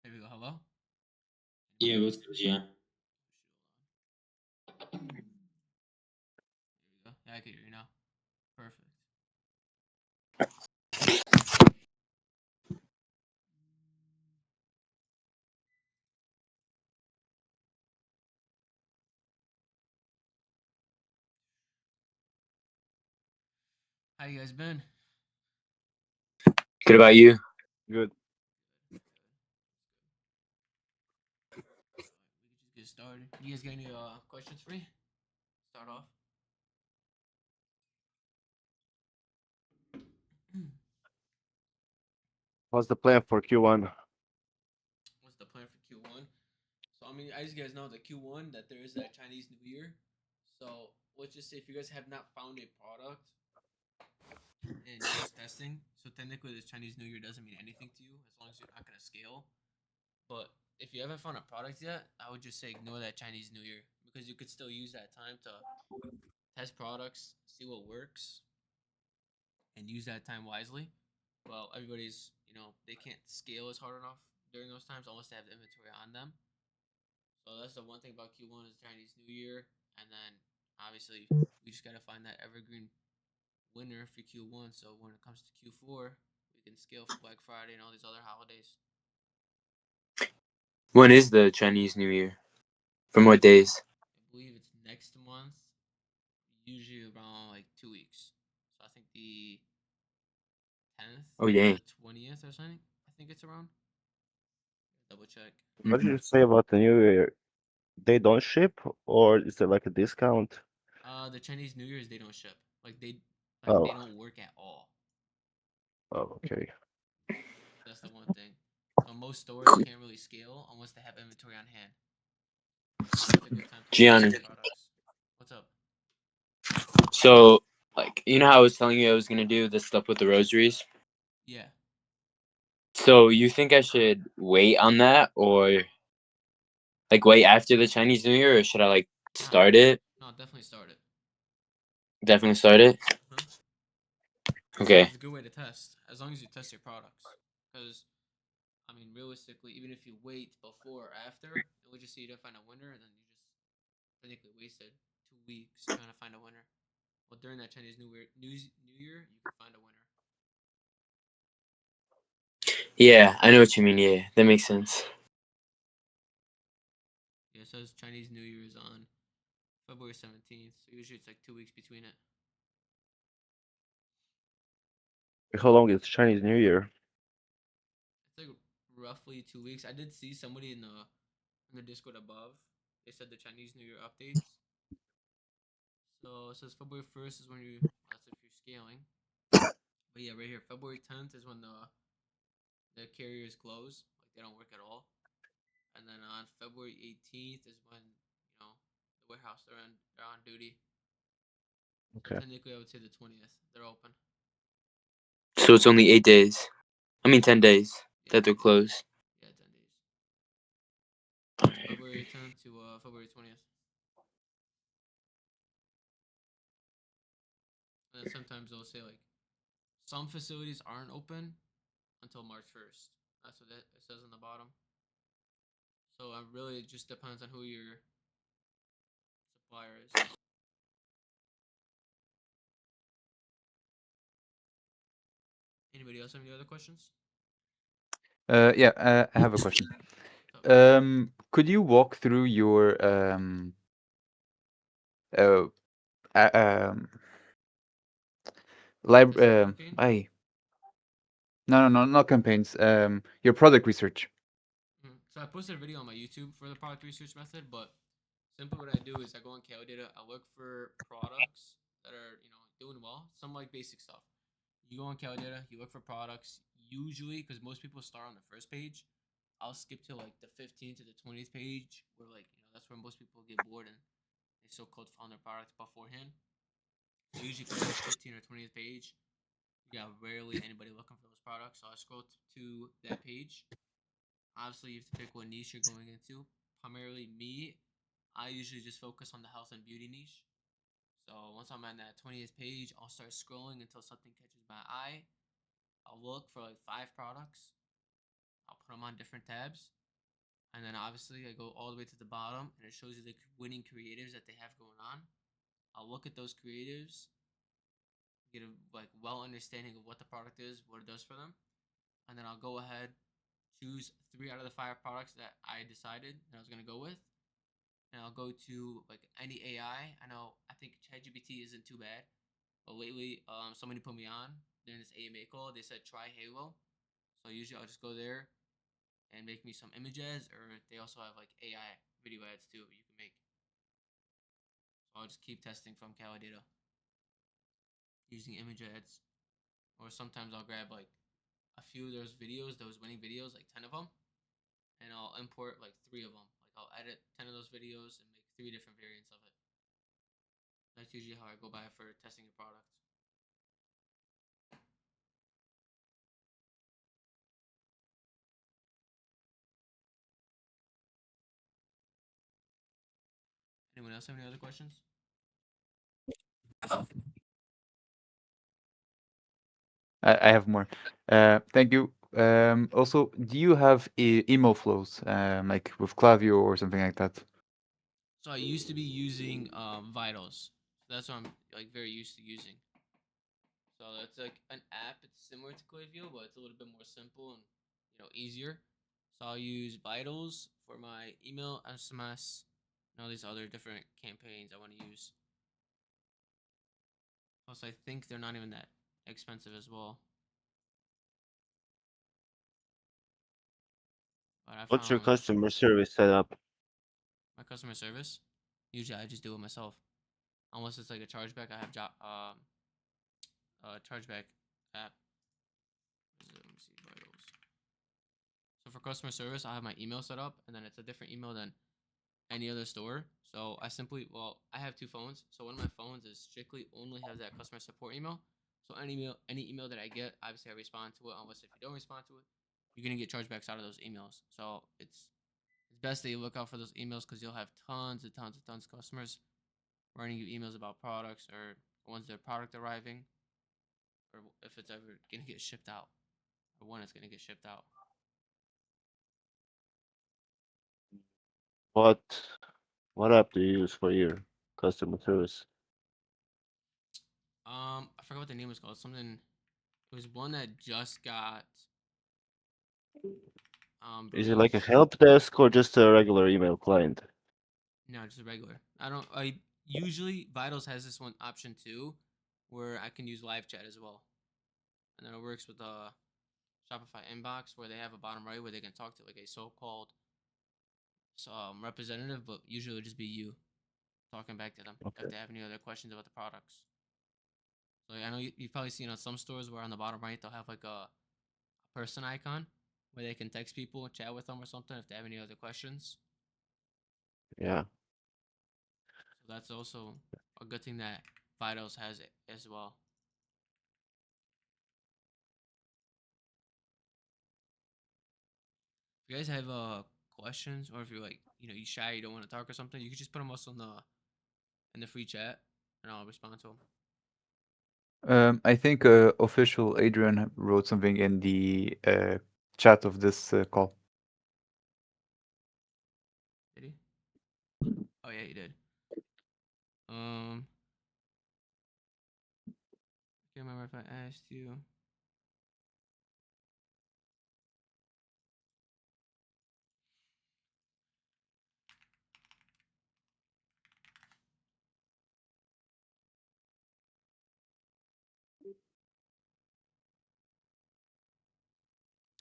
Here we go. Hello? Yeah, Anybody? what's good, yeah. There we go. Yeah, I can hear you now. Perfect. How you guys been? Good about you? Good. We could just get started. You guys got any questions for me? Start off. What's the plan for Q1? What's the plan for Q1? So I mean, as you guys know, the Q1 that there is that Chinese New Year. So let's just say if you guys have not found a product and you're just testing, so technically this Chinese New Year doesn't mean anything to you as long as you're not gonna scale. But if you haven't found a product yet, I would just say ignore that Chinese New Year because you could still use that time to test products, see what works, and use that time wisely. Well, everybody's, they can't scale as hard enough during those times unless they have the inventory on them. So that's the one thing about Q1 is Chinese New Year, and then obviously we just gotta find that evergreen winner for Q1. So when it comes to Q4, we can scale for Black Friday and all these other holidays. When is the Chinese New Year? From what days? I believe it's next month, usually around like 2 weeks. So I think the 10th Oh, or dang. the 20th or something. I think it's around. Double check. What did you say about the New Year? They don't ship, or is there like a discount? The Chinese New Year's they don't ship. They Oh, don't work at all. okay. That's the one thing. So most stores can't really scale unless they have inventory on hand. So that's a good time to test Gian, those products. What's up? so, like, you know how I was telling you I was going to do this stuff with the rosaries? Yeah. So, you think I should wait on that or, like, wait after the Chinese New Year or should I, like, No, start it? no, definitely start it. Definitely start it? Huh? Because Okay. it's a good way to test, as long as you test your products. Because I mean, realistically, even if you wait before or after, and we just see you don't find a winner, then you just technically wasted 2 weeks trying to find a winner. Well, during that Chinese New Year, you can find a winner. Yeah, I know what you mean. Yeah, that makes sense. Yeah, it says Chinese New Year is on February 17th, so usually it's like 2 weeks between it. How long is Chinese New Year? It's like roughly 2 weeks. I did see somebody in the Discord above. They said the Chinese New Year updates. So it says February 1st is when you. Well, that's if you're scaling. But yeah, right here, February 10th is when the carriers close, like they don't work at all. And then on February 18th is when the warehouse they're on duty. So Okay. technically, I would say the 20th they're open. So, it's only 8 days. I mean, 10 days Yeah, that they're 10 days. closed. Yeah, 10 days. Okay. February 10th to February 20th. And then sometimes they'll say like some facilities aren't open until March 1st. That's what it says on the bottom. So really, it just depends on who your supplier is. Anybody else have any other questions? Yeah, I have a question. Could you walk through your uh, lib Campaign? no, not campaigns. Your product research. So I posted a video on my YouTube for the product research method, but simply what I do is I go on Calidata, I look for products that are doing well, some like basic stuff. You go on Calidata, you look for products. Usually, because most people start on the first page, I'll skip to like the 15th to the 20th page, where that's where most people get bored and they so-called found their products beforehand. So usually past the 15th or 20th page, you got rarely anybody looking for those products. So I scroll to that page. Obviously, you have to pick what niche you're going into. Primarily me, I usually just focus on the health and beauty niche. So once I'm on that 20th page, I'll start scrolling until something catches my eye. I'll look for like 5 products. I'll put them on different tabs. And then obviously I go all the way to the bottom, and it shows you the winning creatives that they have going on. I'll look at those creatives, get a well understanding of what the product is, what it does for them, and then I'll go ahead, choose 3 out of the 5 products that I decided that I was gonna go with, and I'll go to any AI. I think ChatGPT isn't too bad, but lately somebody put me on during this AMA call. They said try Halo, so usually I'll just go there and make me some images, or they also have AI video ads too you can make. So I'll just keep testing from Calidata using image ads, or sometimes I'll grab a few of those videos, those winning videos, like 10 of them, and I'll import 3 of them. I'll edit 10 of those videos and make 3 different variants of it. That's usually how I go by for testing a product. Anyone else have any other questions? I have more. Thank you. Also, do you have email flows, like with Klaviyo or something like that? So I used to be using Vitals. So that's what I'm very used to using. So it's an app. It's similar to Klaviyo, but it's a little bit more simple and easier. So I'll use Vitals for my email, SMS, and all these other different campaigns I want to use. Plus, I think they're not even that expensive as well. But I What's your found customer service setup? my customer service. Usually, I just do it myself, unless it's like a chargeback. I have chargeback app. Let me see Vitals. So for customer service, I have my email set up, and then it's a different email than any other store. So I have 2 phones. So one of my phones is strictly only has that customer support email. So any email that I get, obviously I respond to it. Unless if you don't respond to it, you're gonna get chargebacks out of those emails. So it's best that you look out for those emails, because you'll have tons and tons and tons of customers writing you emails about products, or once their product arriving, or if it's ever gonna get shipped out, or when it's gonna get shipped out. What what app do you use for your customer service? I forgot what the name was called. Something. It was one that just got Is it like a released. help desk or just a regular email client? No, just a regular. I usually Vitals has this one option too, where I can use live chat as well, and then it works with Shopify inbox, where they have a bottom right where they can talk to a so-called representative, but usually it'll just be you talking back to them if Okay. they have any other questions about the products. So I know you've probably seen on some stores where on the bottom right they'll have a person icon where they can text people, chat with them or something if they have any other questions. Yeah. So that's also a good thing that Vitals has it as well. If you guys have questions, or if you're you shy, you don't want to talk or something, you can just put them also in the free chat, and I'll respond to them. I think official Adrian wrote something in the chat of this call. Did he? Oh yeah, he did. I can't remember if I asked you.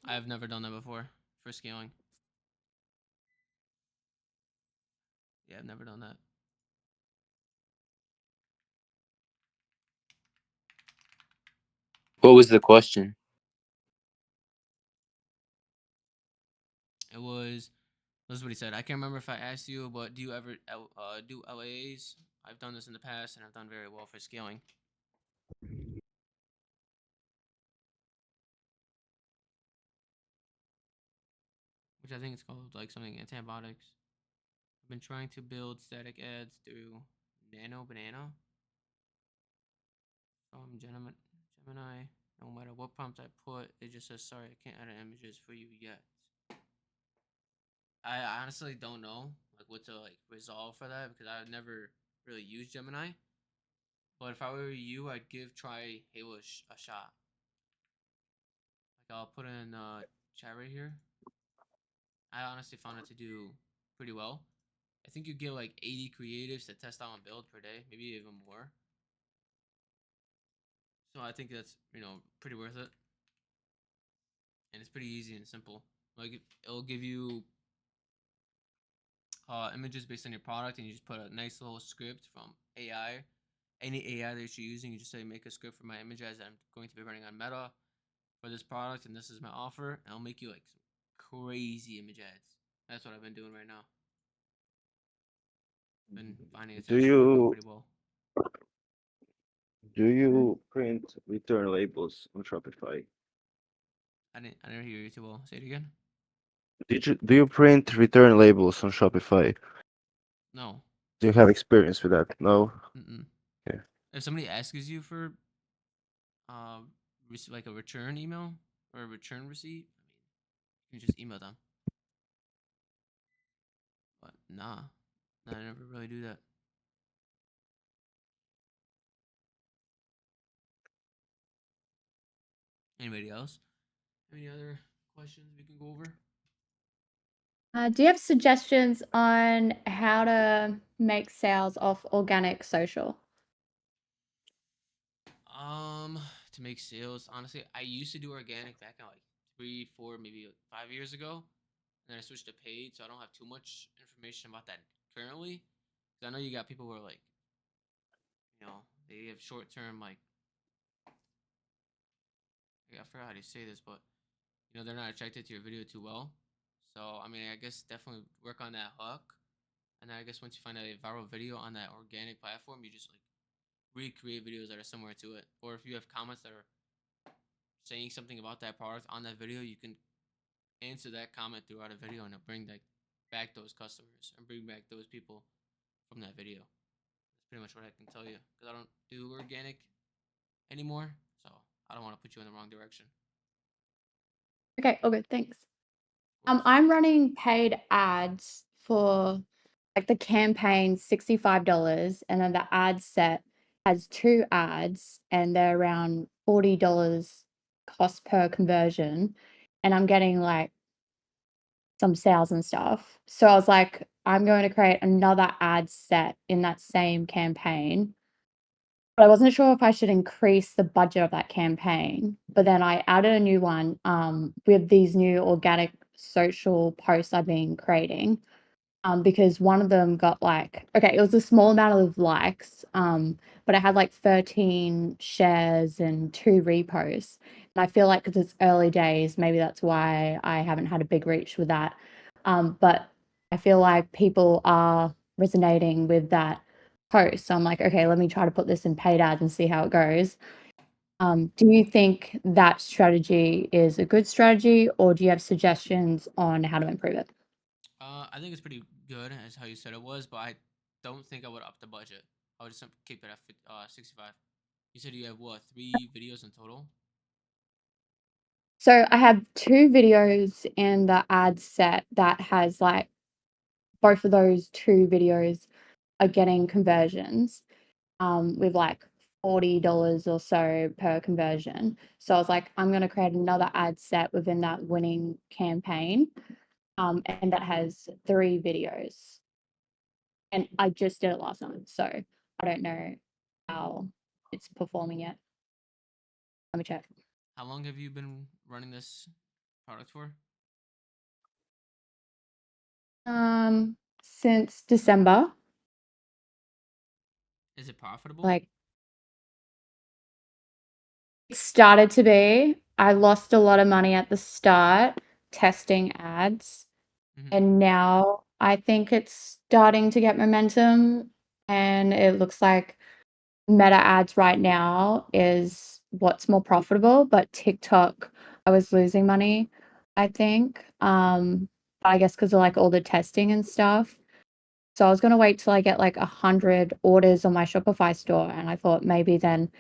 I have never done that before for scaling. Yeah, I've never done that. What was the question? It was. This is what he said. I can't remember if I asked you, but do you ever do LAAs? I've done this in the past, and I've done very well for scaling. Which I think it's called something antibiotics. I've been trying to build static ads through Nano Banana from Gemini. No matter what prompt I put, it just says, sorry, I can't edit images for you yet. I honestly don't know like what to like resolve for that because I've never really used Gemini. But if I were you, I'd give try Halo a shot. Like I'll put in chat right here. I honestly found it to do pretty well. I think you get like 80 creatives to test out and build per day, maybe even more. So I think that's pretty worth it, and it's pretty easy and simple. Like it'll give you images based on your product, and you just put a nice little script from AI. Any AI that you're using, you just say make a script for my image as I'm going to be running on Meta for this product, and this is my offer, and I'll make you like some crazy image ads. That's what I've been doing right now. Been finding it's Do actually working you pretty well. do you print return labels on Shopify? I didn't hear you too well. Say it again. Do you print return labels on Shopify? No. Do you have experience with that? No? Mm-mm. Okay. If somebody asks you for like a return email or a return receipt, you can just email them. But nah, I never really do that. Anybody else? Any other questions we can go over? Do you have suggestions on how to make sales off organic social? To make sales, honestly, I used to do organic back in like 3, 4, maybe like 5 years ago, and then I switched to paid, so I don't have too much information about that currently. Because I know you got people who are like, they have short term like, I forgot how to say this, but they're not attracted to your video too well. So I mean, I guess definitely work on that hook, and then I guess once you find a viral video on that organic platform, you just like recreate videos that are similar to it. Or if you have comments that are saying something about that product on that video, you can answer that comment throughout a video and bring back those customers and bring back those people from that video. That's pretty much what I can tell you because I don't do organic anymore, so I don't want to put you in the wrong direction. Okay, all good, thanks. Of course. I'm running paid ads for like the campaign $65, and then the ad set has 2 ads, and they're around $40 cost per conversion, and I'm getting like some sales and stuff. So I was like, I'm going to create another ad set in that same campaign. But I wasn't sure if I should increase the budget of that campaign. But then I added a new one with these new organic social posts I've been creating. Because one of them got like, okay, it was a small amount of likes, but it had like 13 shares and 2 reposts. And I feel like because it's early days, maybe that's why I haven't had a big reach with that. But I feel like people are resonating with that post. So I'm like, okay, let me try to put this in paid ads and see how it goes. Do you think that strategy is a good strategy, or do you have suggestions on how to improve it? I think it's pretty good as how you said it was, but I don't think I would up the budget. I would just keep it at 65. You said you have what, 3 videos in total? So I have 2 videos in the ad set that has like both of those 2 videos are getting conversions with like $40 or so per conversion. So I was like, I'm going to create another ad set within that winning campaign, and that has 3 videos. And I just did it last night, so I don't know how it's performing yet. Let me check. How long have you been running this product for? Since December. Is it profitable? Like, it started to be. I lost a lot of money at the start testing ads, and now I think it's starting to get momentum, and it looks like Meta ads right now is what's more profitable, but TikTok, I was losing money, I think. I guess because of like all the testing and stuff. So I was gonna wait till I get like 100 orders on my Shopify store, and I thought maybe then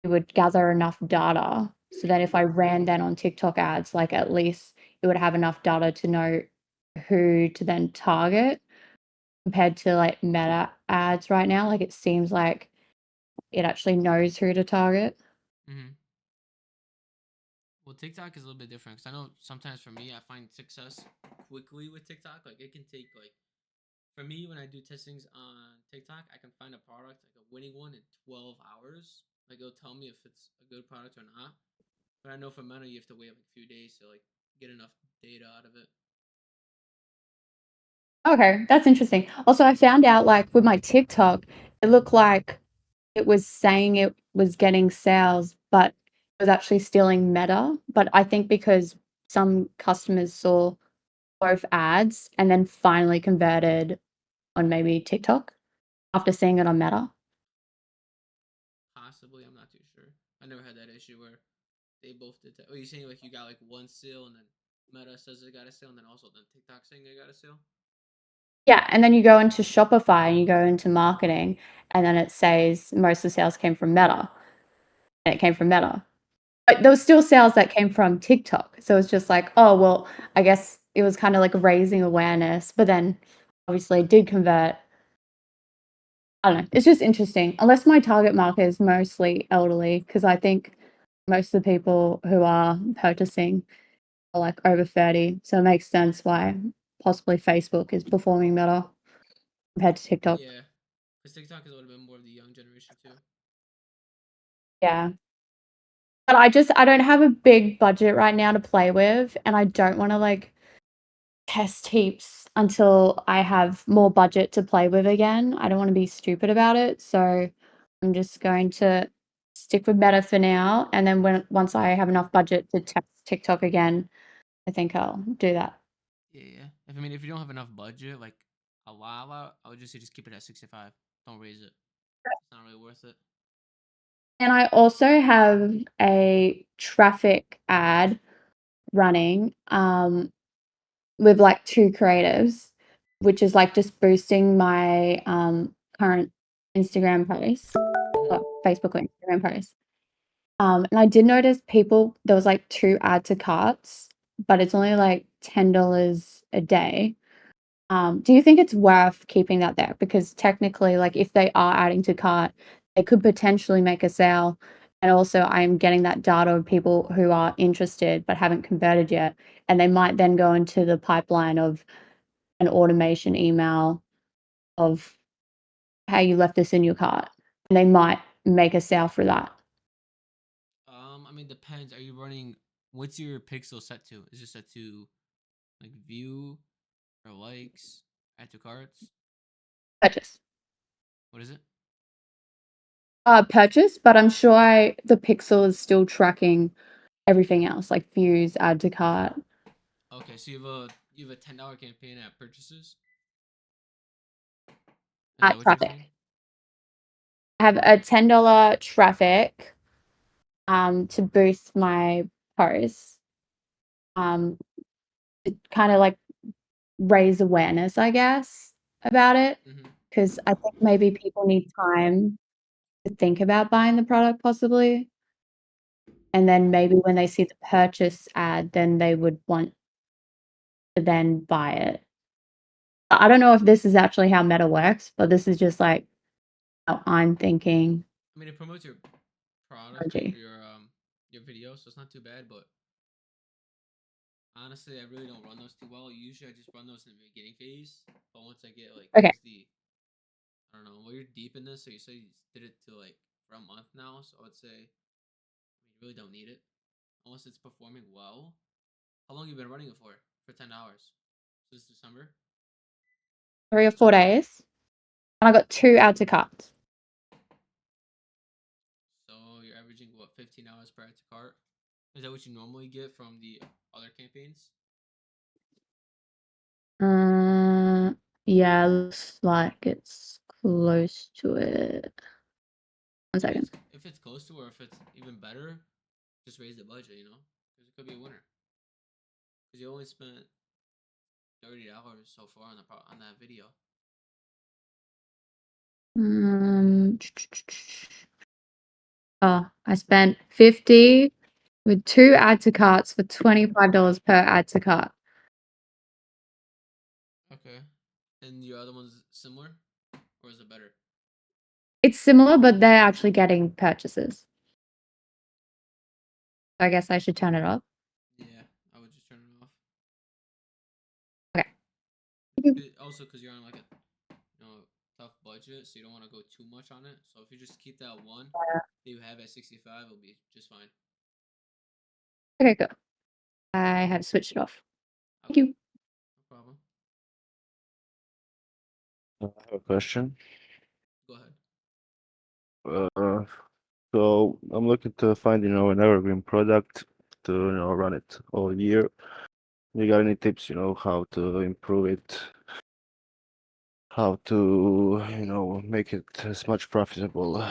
it would gather enough data. So then if I ran then on TikTok ads, like at least it would have enough data to know who to then target compared to like Meta ads right now. Like it seems like it actually knows who to target. Mm-hmm. Well, TikTok is a little bit different because I know sometimes for me, I find success quickly with TikTok. Like it can take like, for me, when I do testings on TikTok, I can find a product like a winning one in 12 hours. Like it'll tell me if it's a good product or not. But I know for Meta, you have to wait like a few days to like get enough data out of it. Okay, that's interesting. Also, I found out like with my TikTok, it looked like it was saying it was getting sales, but it was actually stealing Meta. But I think because some customers saw both ads and then finally converted on maybe TikTok after seeing it on Meta. Possibly, I'm not too sure. I never had that issue where they both did that. Oh, you saying like you got like one sale and then Meta says it got a sale and then also then TikTok saying it got a sale? Yeah, and then you go into Shopify and you go into marketing, and then it says most of the sales came from Meta, and it came from Meta. But there was still sales that came from TikTok. So it's just like, oh, well, I guess it was kind of like raising awareness, but then obviously it did convert. I don't know. It's just interesting. Unless my target market is mostly elderly, because I think most of the people who are purchasing are like over 30. So it makes sense why possibly Facebook is performing better compared to TikTok. Yeah, because TikTok is a little bit more of the young generation too. Yeah. But I don't have a big budget right now to play with, and I don't want to like test heaps until I have more budget to play with again. I don't want to be stupid about it, so I'm just going to stick with Meta for now, and then once I have enough budget to test TikTok again, I think I'll do that. Yeah. If you don't have enough budget, like a lot, I would just say just keep it at 65. Don't raise it. It's not really worth it. And I also have a traffic ad running with like 2 creatives, which is like just boosting my current Instagram posts, or Facebook or Instagram posts. And I did notice there was like 2 add to carts, but it's only like $10 a day. Do you think it's worth keeping that there? Because technically, like if they are adding to cart, they could potentially make a sale. And also, I'm getting that data of people who are interested but haven't converted yet. And they might then go into the pipeline of an automation email of how you left this in your cart. And they might make a sale for that. Depends. Are you running? What's your pixel set to? Is it set to like view or likes? Add to carts? Purchase. What is it? Purchase, but I'm sure the pixel is still tracking everything else, like views, add to cart. Okay, so you have a $10 campaign at purchases. Is that what you're Traffic. saying? I have a $10 traffic to boost my posts. To kind of like raise awareness, I guess, about it. Because I think maybe people need time to think about buying the product possibly. And then maybe when they see the purchase ad, then they would want to then buy it. I don't know if this is actually how Meta works, but this is just like how I'm thinking. It promotes your product RG. or your video, so it's not too bad. But honestly, I really don't run those too well. Usually, I just run those in the beginning phase. But once I get like Okay. I don't know. Well, you're deep in this, so you say you did it to like for a month now. So I would say you really don't need it unless it's performing well. How long have you been running it for? For 10 hours since December. 3 or 4 days. And I got 2 add to carts. So you're averaging what 15 hours per add to cart? Is that what you normally get from the other campaigns? Yeah, looks like it's close to it. 1 second. If it's close to or if it's even better, just raise the budget, you know? Because it could be a winner. Because you only spent $30 so far on that video. Oh, I spent 50 with 2 add to carts for $25 per add to cart. And your other one's similar, or is it better? It's similar, but they're actually getting purchases. I guess I should turn it off. Yeah, I would just turn it off. Okay. Also, because you're on like a tough budget, so you don't want to go too much on it. So if you just keep that one that you have at 65, it'll be just fine. Okay, good. I have switched it off. Thank you. No problem. I have a question. Go ahead. So I'm looking to find, an evergreen product to, run it all year. You got any tips, how to improve it, how to, make it as much profitable,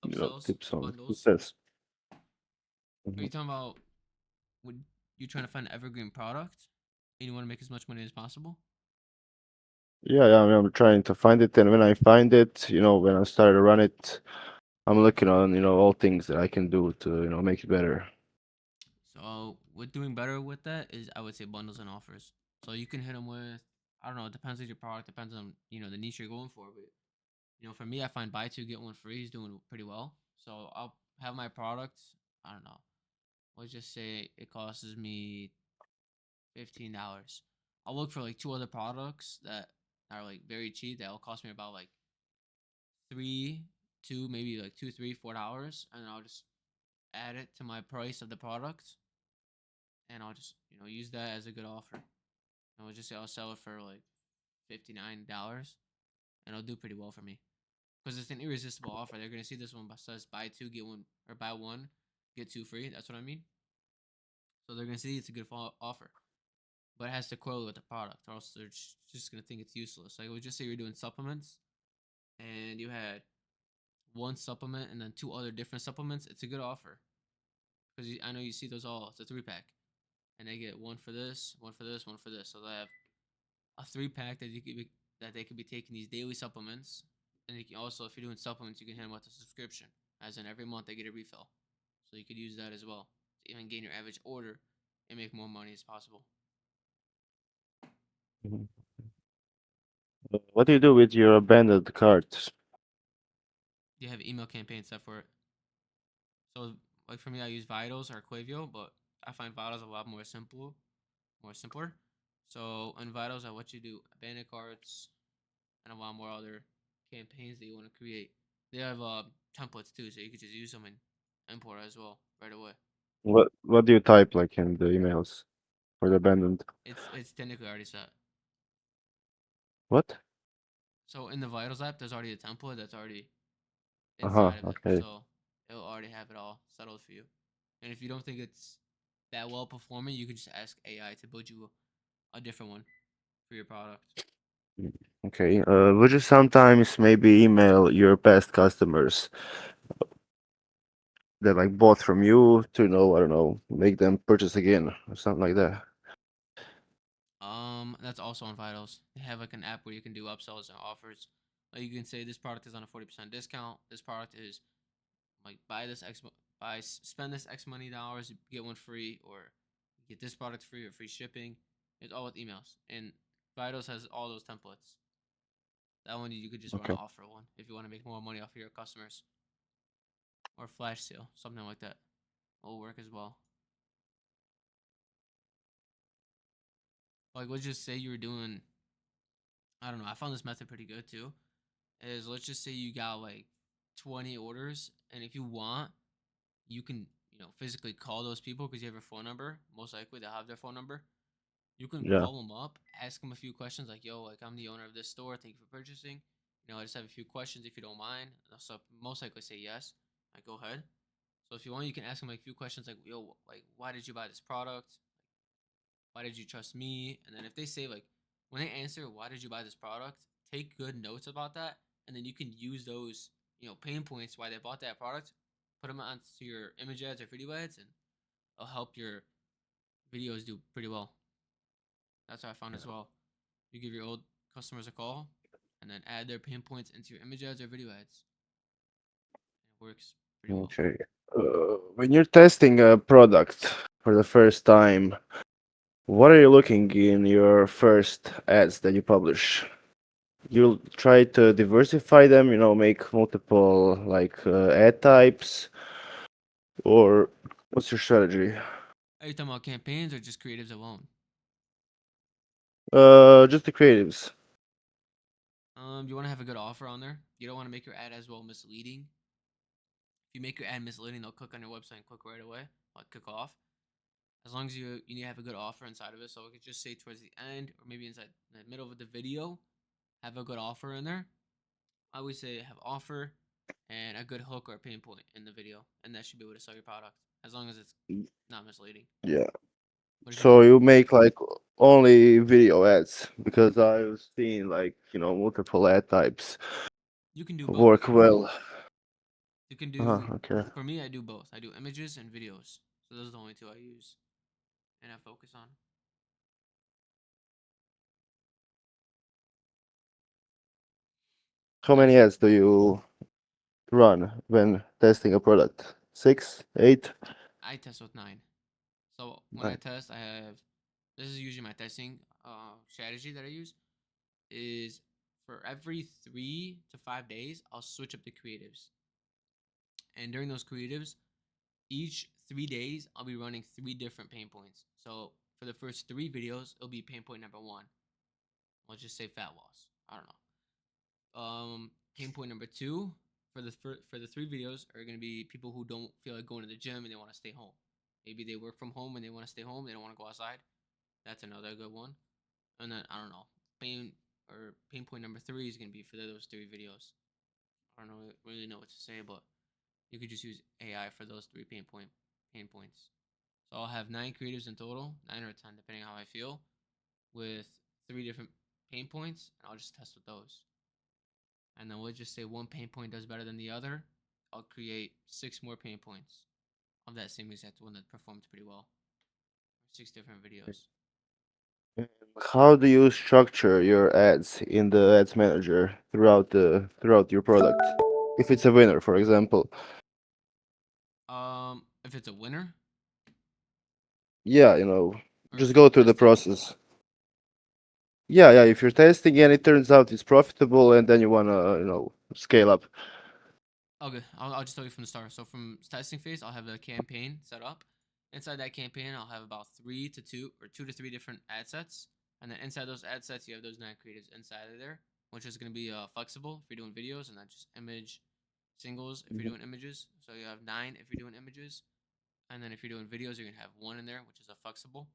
Upsells, tips on bundles. success. Are you talking about when you're trying to find an evergreen product and you want to make as much money as possible? Yeah, I'm trying to find it, and when I find it, when I start to run it, I'm looking on, all things that I can do to, make it better. So what doing better with that is, I would say, bundles and offers. So you can hit them with, I don't know, it depends on your product, depends on the niche you're going for. But for me, I find buy two get one free is doing pretty well. So I'll have my product. I don't know. Let's just say it costs me $15. I'll look for like two other products that are like very cheap. That'll cost me about like maybe like $2, $3, $4, and I'll just add it to my price of the product, and I'll just use that as a good offer. I would just say I'll sell it for like $59, and it'll do pretty well for me because it's an irresistible offer. They're gonna see this one says buy two get one, or buy one get two free. That's what I mean. So they're gonna see it's a good offer, but it has to correlate with the product, or else they're just gonna think it's useless. Like, we just say you're doing supplements, and you had one supplement and then two other different supplements. It's a good offer because I know you see those all. It's a 3-pack, and they get one for this, one for this, one for this. So they have a 3-pack that they could be taking these daily supplements, and you can also, if you're doing supplements, you can hit them with a subscription, as in every month they get a refill. So you could use that as well to even gain your average order and make more money as possible. Mhm. What do you do with your abandoned carts? You have email campaigns set for it. So, like for me, I use Vitals or Quavio, but I find Vitals a lot more simpler. So in Vitals, I what you do abandoned carts and a lot more other campaigns that you want to create. They have templates too, so you could just use them and import as well right away. What do you type like in the emails for the abandoned? It's technically already set. What? So in the Vitals app, there's already a template that's already Uh-huh, inside of it, okay. so it'll already have it all settled for you. And if you don't think it's that well performing, you can just ask AI to build you a different one for your product. Okay. Would you sometimes maybe email your past customers that like bought from you to, I don't know, make them purchase again or something like that? That's also on Vitals. They have like an app where you can do upsells and offers. Like, you can say this product is on a 40% discount. This product is like spend this X money dollars, get one free, or get this product free or free shipping. It's all with emails, and Vitals has all those templates. That one you could just run Okay. an offer one if you want to make more money off of your customers, or flash sale, something like that. Will work as well. Like, let's just say you were doing, I don't know, I found this method pretty good too. Is, let's just say you got like 20 orders, and if you want, you can, physically call those people because you have your phone number. Most likely they'll have their phone number. You can Yeah. call them up, ask them a few questions like, yo, like, I'm the owner of this store. Thank you for purchasing. I just have a few questions if you don't mind. So most likely say yes. Like, go ahead. So if you want, you can ask them like a few questions like, yo, like, why did you buy this product? Why did you trust me? And then if they say, like, when they answer, why did you buy this product? Take good notes about that, and then you can use those, pain points why they bought that product, put them onto your image ads or video ads, and it'll help your videos do pretty well. That's what I found as well. You give your old customers a call, and then add their pain points into your image ads or video ads. And it works pretty well. Okay. When you're testing a product for the first time, what are you looking in your first ads that you publish? You'll try to diversify them, make multiple ad types, or what's your strategy? Are you talking about campaigns or just creatives alone? Just the creatives. You want to have a good offer on there. You don't want to make your ad as well misleading. If you make your ad misleading, they'll click on your website and click right away, like click off. As long as you need to have a good offer inside of it, so we could just say towards the end or maybe inside the middle of the video, have a good offer in there. I always say have offer and a good hook or pain point in the video, and that should be able to sell your product as long as it's not misleading. Yeah. But if So you you make only video ads because I've seen multiple ad types you can do both. work well. You can do. Okay. For me, I do both. I do images and videos. So those are the only two I use and I focus on. How many ads do you run when testing a product? 6, 8? I test with 9. So when I 9. test, this is usually my testing strategy that I use is for every 3 to 5 days I'll switch up the creatives, and during those creatives, each 3 days I'll be running 3 different pain points. So for the first 3 videos, it'll be pain point number 1. Let's just say fat loss. I don't know. Pain point number 2 for the 3 videos are gonna be people who don't feel like going to the gym and they want to stay home. Maybe they work from home and they want to stay home. They don't want to go outside. That's another good one. And then I don't know. Pain point number 3 is gonna be for those 3 videos. I don't really know what to say, but you could just use AI for those 3 pain points. So I'll have 9 creatives in total, 9 or 10 depending on how I feel, with 3 different pain points, and I'll just test with those. And then we'll just say one pain point does better than the other. I'll create 6 more pain points of that same exact one that performed pretty well. 6 different videos. How do you structure your ads in the ads manager throughout your product? If it's a winner, for example. If it's a winner, Yeah, or just if go I'm through the testing. process. Yeah, if you're testing and it turns out it's profitable and then you wanna, scale up. Okay, I'll just tell you from the start. So from testing phase, I'll have a campaign set up. Inside that campaign, I'll have about 2 to 3 different ad sets, and then inside those ad sets, you have those 9 creatives inside of there, which is going to be flexible if you're doing videos, and then just image singles if you're doing images. So you have 9 if you're doing images, and then if you're doing videos, you're gonna have 1 in there, which is a flexible.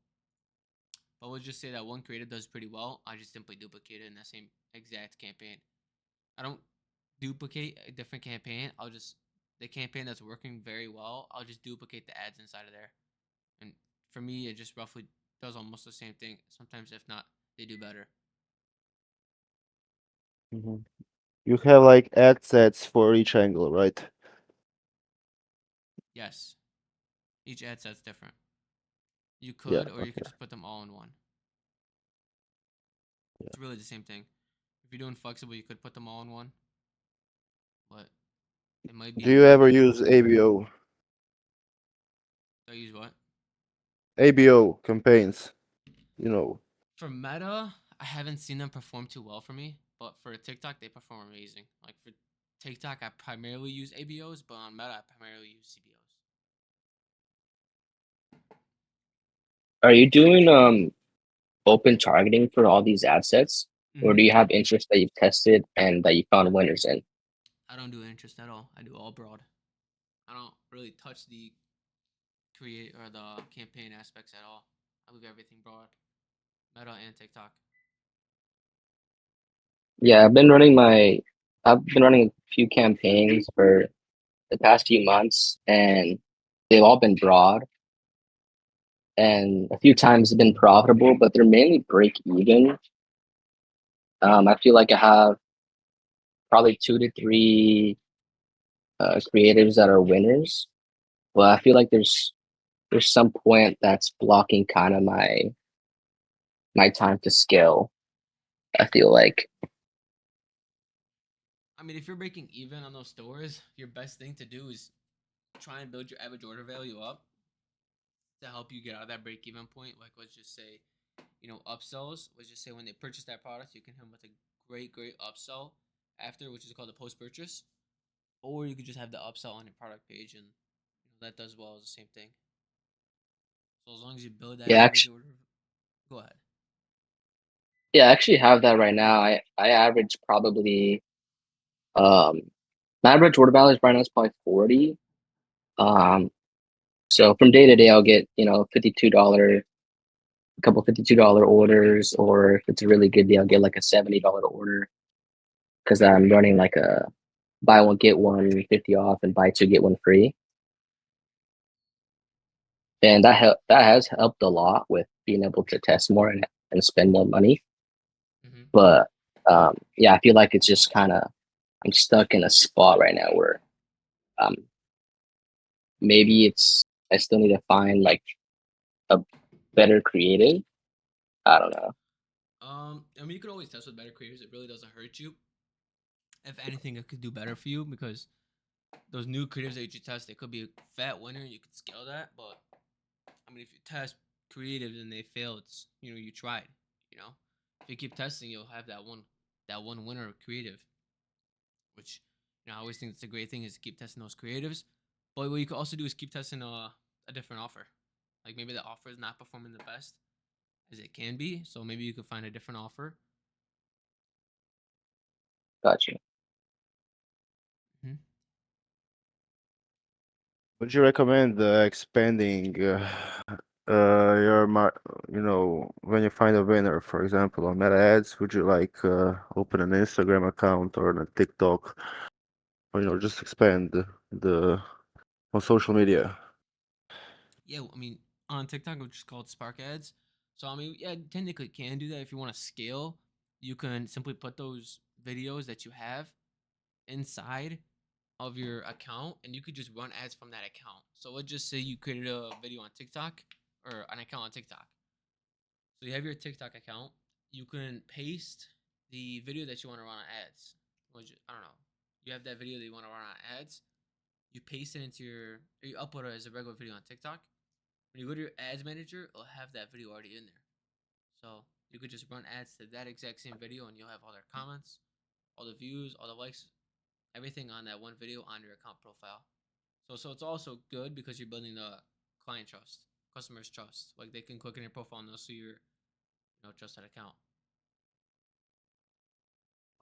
But we'll just say that one creative does pretty well. I just simply duplicate it in that same exact campaign. I don't duplicate a different campaign. The campaign that's working very well, I'll just duplicate the ads inside of there. And for me, it just roughly does almost the same thing. Sometimes, if not, they do better. You have ad sets for each angle, right? Yes. Each ad set's different. You Yeah, could, or you could okay. just put them all in one. It's really the same thing. If you're doing flexible, you could put them all in one. But it might be Do you annoying. ever use ABO? I use what? ABO campaigns, you know. For Meta, I haven't seen them perform too well for me, but for TikTok, they perform amazing. Like for TikTok, I primarily use ABOs, but on Meta, I primarily use CBOs. Are you doing open targeting for all these ad sets, or do you have interests that you've tested and that you found winners in? I don't do interest at all. I do all broad. I don't really touch the create or the campaign aspects at all. I leave everything broad. Meta and TikTok. Yeah, I've been running a few campaigns for the past few months, and they've all been broad, and a few times have been profitable, but they're mainly break even. I feel like I have probably 2 to 3 creatives that are winners, but I feel like there's some point that's blocking kind of my time to scale. I feel like. I mean, if you're breaking even on those stores, your best thing to do is try and build your average order value up. to help you get out of that break even point. Like let's just say, upsells. Let's just say when they purchase that product, you can hit them with a great upsell after, which is called the post purchase. Or you could just have the upsell on your product page, and that does well as the same thing. So as long as you build that Yeah, average actually, order, go ahead. yeah, I actually have that right now. I average probably um my average order value right now is probably 40. Um, so from day to day, I'll get $52, a couple $52 orders, or if it's a really good deal, I'll get like a $70 order because I'm running like a buy one get one 50 off and buy two get one free. And that has helped a lot with being able to test more and spend more money. Mm-hmm. But yeah, I feel like it's just kind of I'm stuck in a spot right now where um maybe I still need to find like a better creative. I don't know. I mean, you could always test with better creators. It really doesn't hurt you. If anything, it could do better for you because those new creatives that you test, they could be a fat winner. You could scale that, but I mean, if you test creatives and they fail, it's you tried. If you keep testing, you'll have that one winner creative, which I always think it's a great thing is to keep testing those creatives. But what you could also do is keep testing a different offer. Like maybe the offer is not performing the best as it can be, so maybe you could find a different offer. Gotcha. Mm-hmm. Would you recommend expanding when you find a winner, for example, on Meta Ads, would you like open an Instagram account or a TikTok, or just expand the on social media? Yeah, I mean, on TikTok, which is called Spark Ads. So I mean, yeah, technically can do that if you want to scale. You can simply put those videos that you have inside of your account, and you could just run ads from that account. So let's just say you created a video on TikTok or an account on TikTok. So you have your TikTok account. You can paste the video that you want to run on ads. I don't know. You have that video that you want to run on ads. You paste it or you upload it as a regular video on TikTok. When you go to your ads manager, it'll have that video already in there. So you could just run ads to that exact same video, and you'll have all their comments, all the views, all the likes, everything on that one video on your account profile. So it's also good because you're building the client trust, customers trust. Like they can click in your profile and they'll see your trusted account.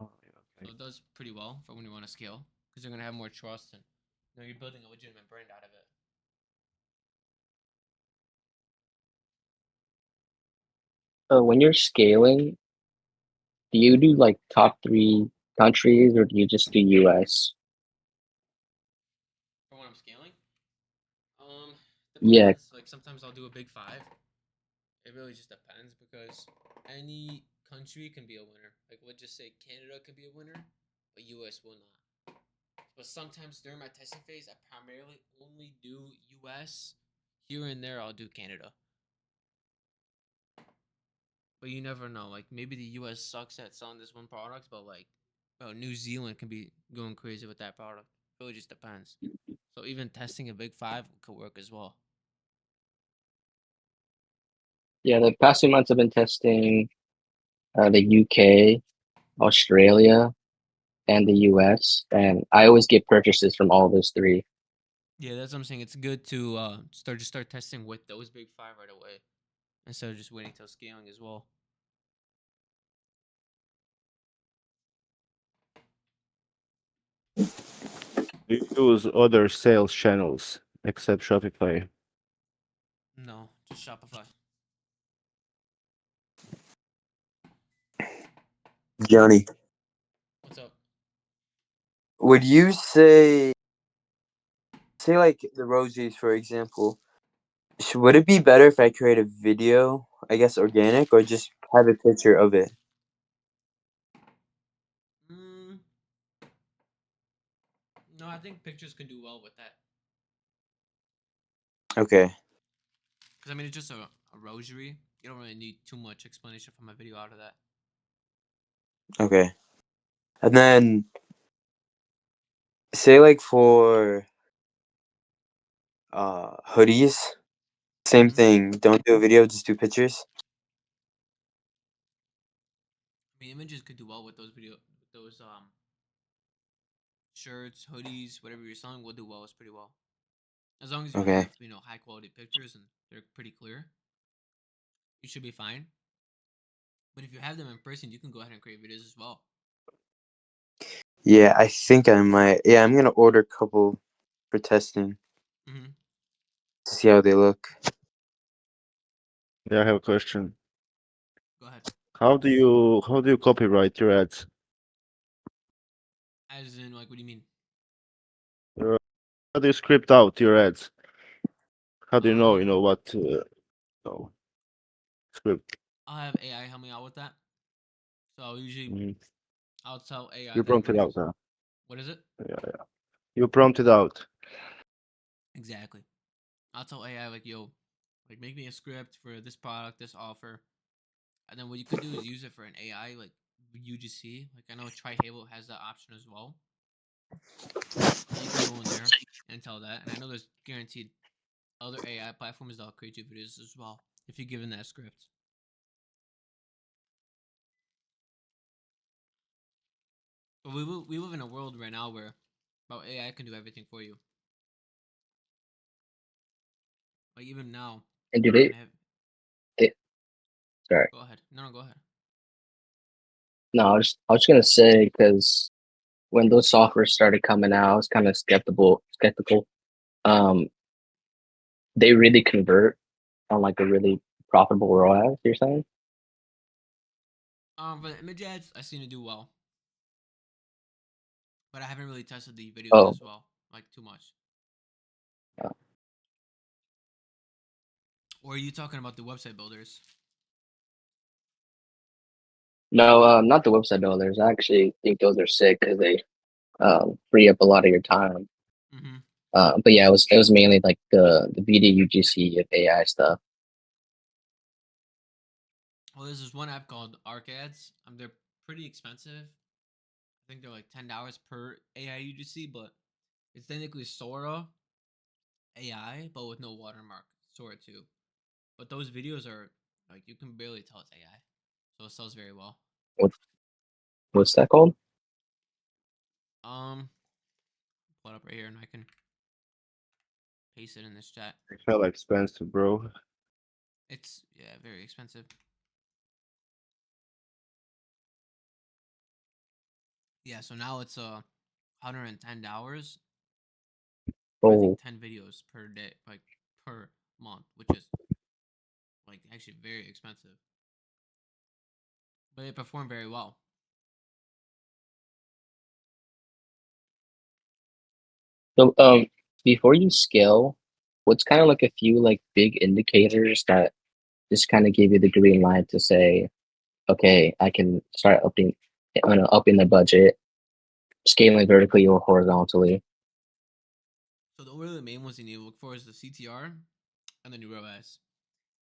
Oh, So okay. it does pretty well for when you want to scale because you're gonna have more trust and you're building a legitimate brand out of it. When you're scaling, do you do like top 3 countries or do you just do US? For when I'm scaling, Yeah, depends. Like sometimes I'll do a big five. It really just depends because any country can be a winner. Like let's just say Canada can be a winner, but US will not. But sometimes during my testing phase, I primarily only do US. Here and there, I'll do Canada. But you never know. Like maybe the US sucks at selling this one product, but like, New Zealand can be going crazy with that product. It really just depends. So even testing a big five could work as well. yeah. The past 2 months I've been testing the UK, Australia, and the US, and I always get purchases from all those three. Yeah, that's what I'm saying. It's good to start testing with those big five right away instead of just waiting till scaling as well. Do you use other sales channels except Shopify? No, just Shopify. Johnny, What's up? would you say like the rosies, for example, would it be better if I create a video, I guess organic, or just have a picture of it? Mm, no, I think pictures can do well with that. Okay. Because I mean, it's just a rosary. You don't really need too much explanation from a video out of that. Okay. And then say like for hoodies, Same Mhm. thing. Don't do a video, just do pictures. I mean, images could do well with those shirts, hoodies, whatever you're selling will do well. It's pretty well. As long as you Okay. have, high quality pictures and they're pretty clear, you should be fine. But if you have them in person, you can go ahead and create videos as well. Yeah, I think I might. Yeah, I'm gonna order a couple for testing Mm-hmm. to see how they look. Yeah, I have a question. Go ahead. How do you copyright your ads? As in, like, what do you mean? How do you script out your ads? How do you know Um, what no, script? I'll have AI help me out with that. So Mhm. I'll tell AI You that I'm prompt it gonna. out, huh? What is it? Yeah. You prompt it out. Exactly. I'll tell AI like, yo, like make me a script for this product, this offer, and then what you could do is use it for an AI like UGC. Like I know TriHable has that option as well. So you can go in there and tell that. And I know there's guaranteed other AI platforms that'll create you videos as well if you're given that script. But we live in a world right now where AI can do everything for you. Like even now, And do you can have. they sorry. Go ahead. No, go ahead. No, I was just gonna say because when those softwares started coming out, I was kind of skeptical. Um, they really convert on like a really profitable ROAS. You're saying? For the image ads, I seen it do well, but I haven't really tested the videos Oh, as well, like too much. uh, Or are you talking about the website builders? no, not the website builders. I actually think those are sick because they free up a lot of your time. Mm-hmm. But yeah, it was mainly like the video UGC of AI stuff. Well, there's this one app called ArcAds. They're pretty expensive. I think they're like $10 per AI UGC, but it's technically Sora AI, but with no watermark. Sora 2. But those videos are like you can barely tell it's AI, so it sells very well. What what's that called? Pull it up right here, and I can paste it in this chat. It's hella expensive, bro. It's very expensive. Yeah, so now it's $110. For I think Oh, 10 videos per day, like per month, which is like actually very expensive. But it performed very well. so before you scale, what's kind of like a few like big indicators that just kind of give you the green light to say, okay, I can start upping the budget, scaling vertically or horizontally. So the really main ones you need to look for is the CTR and the new ROAS.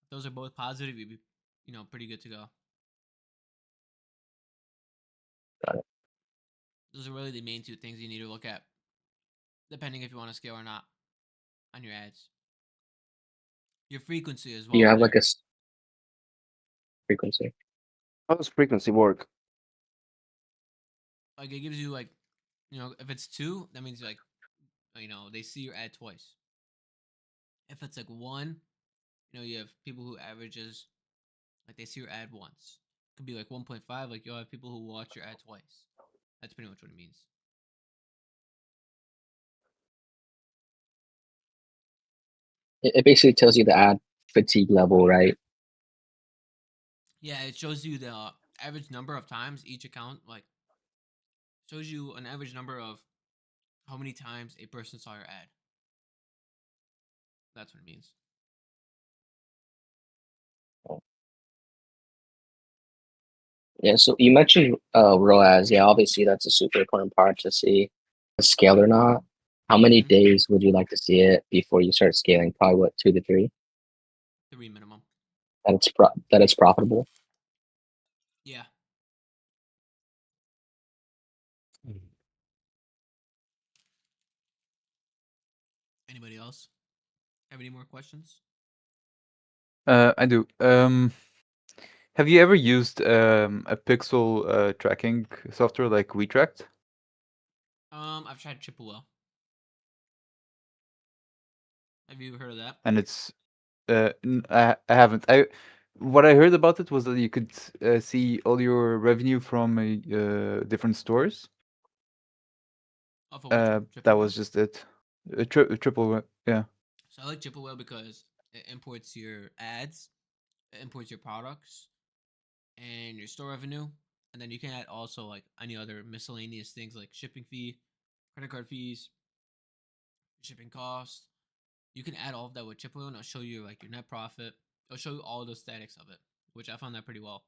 If those are both positive, you'd be pretty good to go. Got it. Those are really the main two things you need to look at, depending if you want to scale or not on your ads. Your frequency as Do you well in have like there. a frequency? How does frequency work? Like it gives you like, if it's 2, that means like, they see your ad twice. If it's like 1, you have people who averages like they see your ad once. It could be like 1.5. Like you'll have people who watch your ad twice. That's pretty much what it means. It basically tells you the ad fatigue level, right? Yeah, it shows you the average number of times each account like shows you an average number of how many times a person saw your ad. That's what it means. Yeah, so you mentioned ROAS. Yeah, obviously that's a super important part to see scale or not. How many Mm-hmm. days would you like to see it before you start scaling? Probably what, 2 to 3? 3 minimum. That it's profitable. Yeah. Anybody else have any more questions? I do. Have you ever used a pixel tracking software like WeTracked? I've tried Chippewa. Have you heard of that? And it's I haven't. What I heard about it was that you could see all your revenue from different stores. Oh, for which one? That Chippewa? was just it. Triple, yeah. So I like Chippewa because it imports your ads, it imports your products, and your store revenue, and then you can add also like any other miscellaneous things like shipping fee, credit card fees, shipping costs. You can add all of that with Chippewa, and it'll show you like your net profit. It'll show you all the statics of it, which I found that pretty well.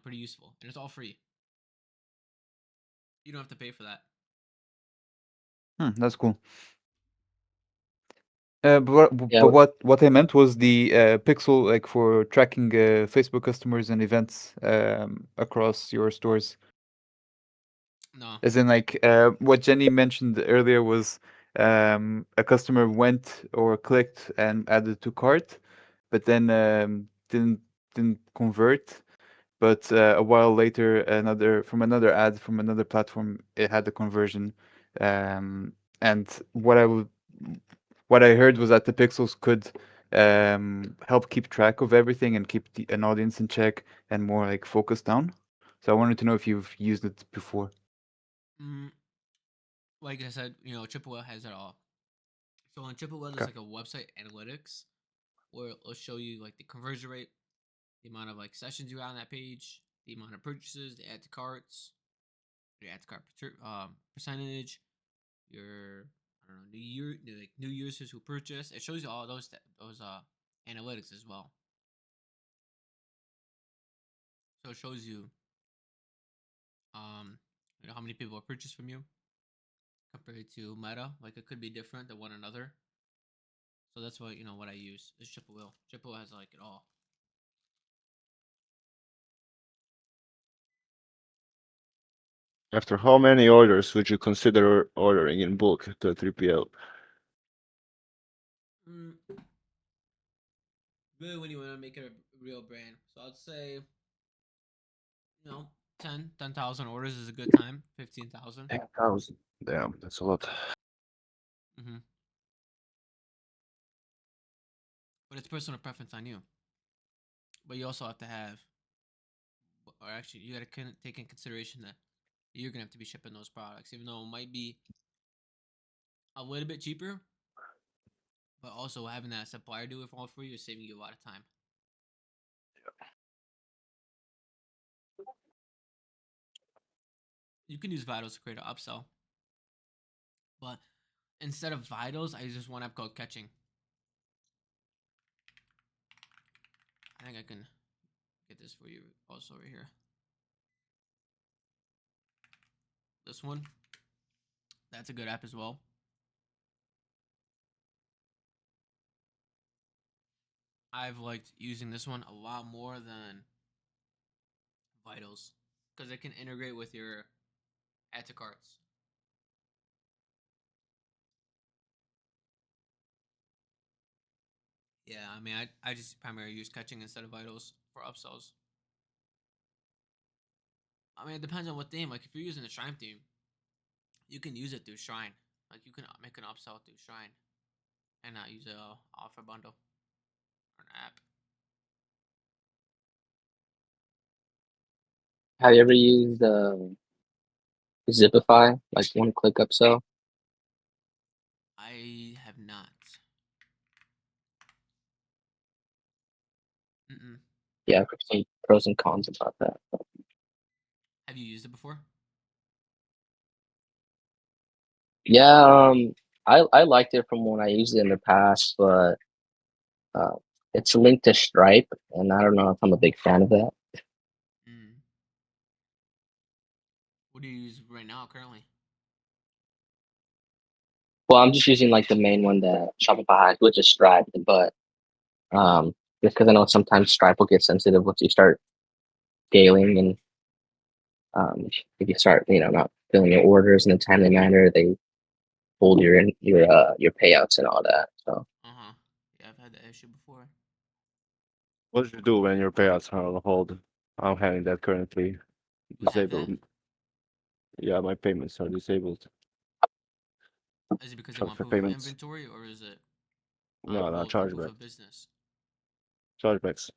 Pretty useful, and it's all free. You don't have to pay for that. That's cool. But Yeah, what I meant was the pixel, like for tracking Facebook customers and events across your stores. No. As in, like what Jenny mentioned earlier was a customer went or clicked and added to cart, but then didn't convert. But a while later, another ad from another platform, it had the conversion. And what I heard was that the pixels could help keep track of everything and keep an audience in check and more like focus down. So I wanted to know if you've used it before. Mm, like I said, Chippewa has it all. So on Chippewa, there's Okay. like a website analytics where it'll show you like the conversion rate, the amount of like sessions you got on that page, the amount of purchases, the add to carts, your add to cart percentage, your I don't know new users who purchase. It shows you all those analytics as well. So it shows you um how many people have purchased from you compared to Meta. Like it could be different than one another. So that's what I use is Chippewa. Chippewa has like it all. After how many orders would you consider ordering in bulk to a 3PL? Mm, really, when you want to make it a real brand, so I'd say 10,000 orders is a good time. 15,000. 10,000. Damn, that's a lot. Mm-hmm. But it's personal preference on you. But you also have to have, or actually, you got to take in consideration that you're gonna have to be shipping those products, even though it might be a little bit cheaper. But also having that supplier do it all for you is saving you a lot of time. You can use Vitals to create an upsell, but instead of Vitals, I use this one app called Catching. I think I can get this for you also right here. This one, that's a good app as well. I've liked using this one a lot more than Vitals because it can integrate with your add to carts. Yeah, I mean, I just primarily use Catching instead of Vitals for upsells. I mean, it depends on what theme. Like, if you're using the Shrine theme, you can use it through Shrine. Like, you can make an upsell through Shrine and not use a offer bundle or an app. have you ever used Zipify, like one click upsell? I have not. Mm-mm. Yeah, some pros and cons about that. Have you used it before? Yeah, I liked it from when I used it in the past, but uh, it's linked to Stripe, and I don't know if I'm a big fan of that. Mm. What do you use right now currently? Well, I'm just using like the main one that Shopify has, which is Stripe, but just because I know sometimes Stripe will get sensitive once you start scaling, and if you start, not filling your orders in a timely manner, they hold your payouts and all that. So Uh huh. Yeah, I've had that issue before. What did you do when your payouts are on hold? I'm having that currently You have disabled. that? Yeah, my payments are disabled. Is it because they want Transfer proof of payments. inventory, or is it No, not role for proof chargeback. of business? Chargebacks.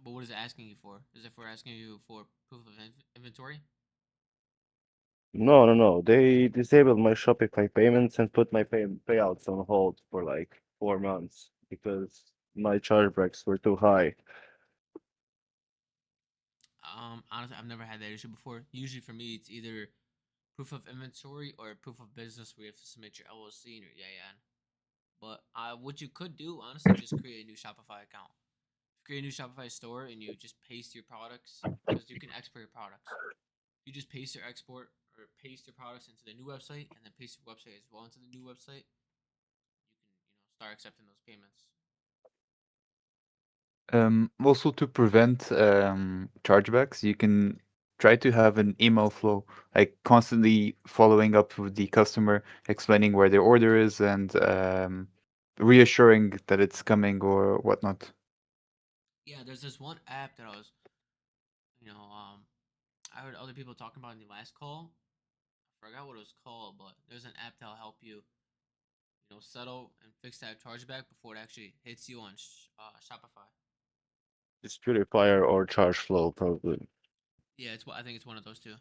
But what is it asking you for? Is it for asking you for proof of inventory? No. They disabled my Shopify payments and put my payouts on hold for like 4 months because my chargebacks were too high. Honestly, I've never had that issue before. Usually for me, it's either proof of inventory or proof of business where you have to submit your LLC and your EIN. But what you could do, honestly, just create a new Shopify account. Create a new Shopify store and you just paste your products because you can export your products. You just paste your export or paste your products into the new website and then paste your website as well into the new website. You can start accepting those payments. Also, to prevent chargebacks, you can try to have an email flow, like constantly following up with the customer, explaining where their order is, and reassuring that it's coming or whatnot. Yeah, there's this one app that I heard other people talking about in the last call. I forgot what it was called, but there's an app that'll help you, settle and fix that chargeback before it actually hits you on Shopify. Disputifier or ChargeFlow, probably. Yeah, I think it's one of those two.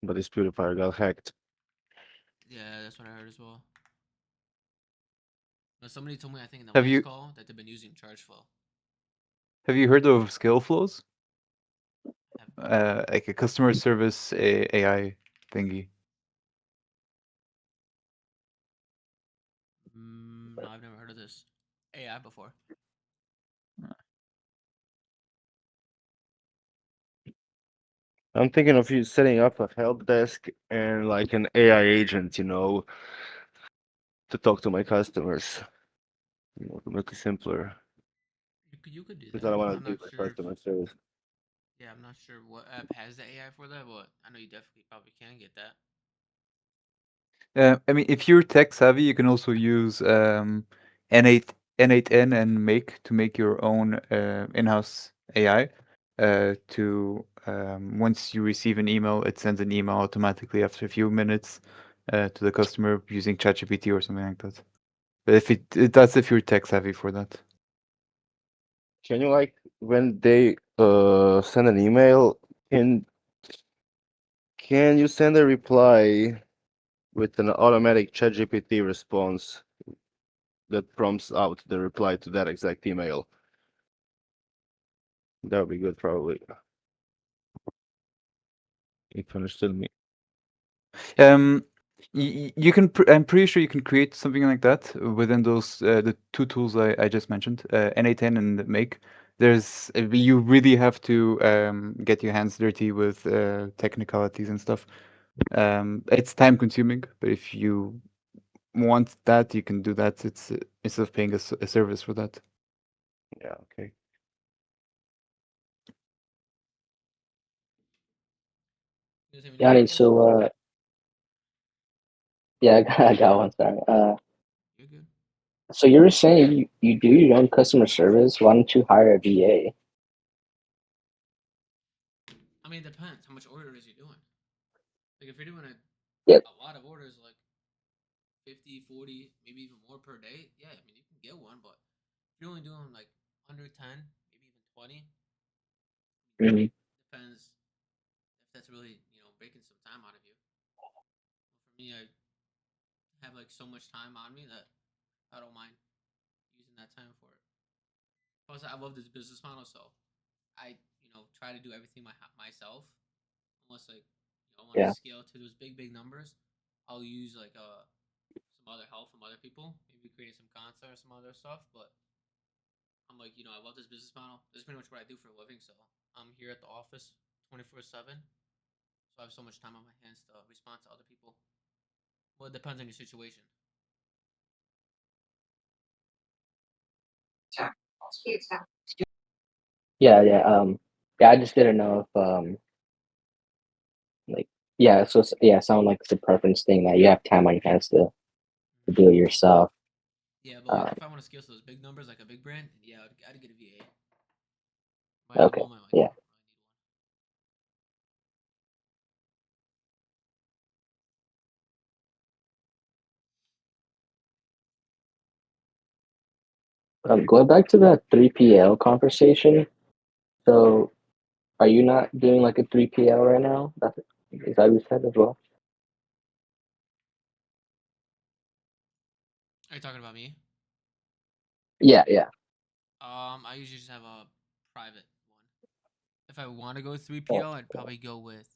But Disputifier got hacked. Yeah, that's what I heard as well. But somebody told me, I think in the Have last you call, that they've been using ChargeFlow. have you heard of skill flows? Have Like a customer service AI thingy. no, I've never heard of this AI before. I'm thinking of you setting up a help desk and like an AI agent, to talk to my customers, to make it simpler. You could do Because I that. don't want I'm to do not my sure if customer service. yeah, I'm not sure what app has the AI for that, but I know you definitely probably can get that. I mean, if you're tech savvy, you can also use N8N and Make to make your own in-house AI. To once you receive an email, it sends an email automatically after a few minutes to the customer using ChatGPT or something like that. But that's if you're tech savvy for that. Can you like when they send an email, can you send a reply with an automatic ChatGPT response that prompts out the reply to that exact email? That would be good, probably. If you understood me. Um, you can. I'm pretty sure you can create something like that within those the two tools I just mentioned, N8N and Make. You really have to get your hands dirty with technicalities and stuff. It's time consuming, but if you want that, you can do that. It's instead of paying a service for that. Yeah, okay. You guys have any Yeah, I mean, questions? so yeah, I got one. Sorry. You're good. So you were saying you do your own customer service. Why don't you hire a VA? I mean, it depends how much orders you're doing. Like if you're doing Yeah. a lot of orders, like 50, 40, maybe even more per day, yeah, I mean you can get one. But if you're only doing like under 10, maybe even 20, Mhm. depends if that's really breaking some time out of you. For me, I have like so much time on me that I don't mind using that time for it. Plus, I love this business model, so I try to do everything myself. Unless like I want to Yeah. scale to those big numbers, I'll use like some other help from other people, maybe creating some content or some other stuff. But I'm like I love this business model. This is pretty much what I do for a living. So I'm here at the office 24/7. So I have so much time on my hands to respond to other people. Well, it depends on your situation. Yeah, yeah. Yeah, I just didn't know if like yeah, so yeah, it sounded like it's a preference thing that you have time on your hands to to do it yourself. Yeah, but like if I want to scale to those big numbers, like a big brand, yeah, I'd get a VA. But at the Okay, moment, like, yeah. I don't Going back to the 3PL conversation. So, are you not doing like a 3PL right now? Is that what you said as well? need one. Are you talking about me? Yeah, yeah. I usually just have a private one. If I want to go 3PL, Oh, I'd probably go with.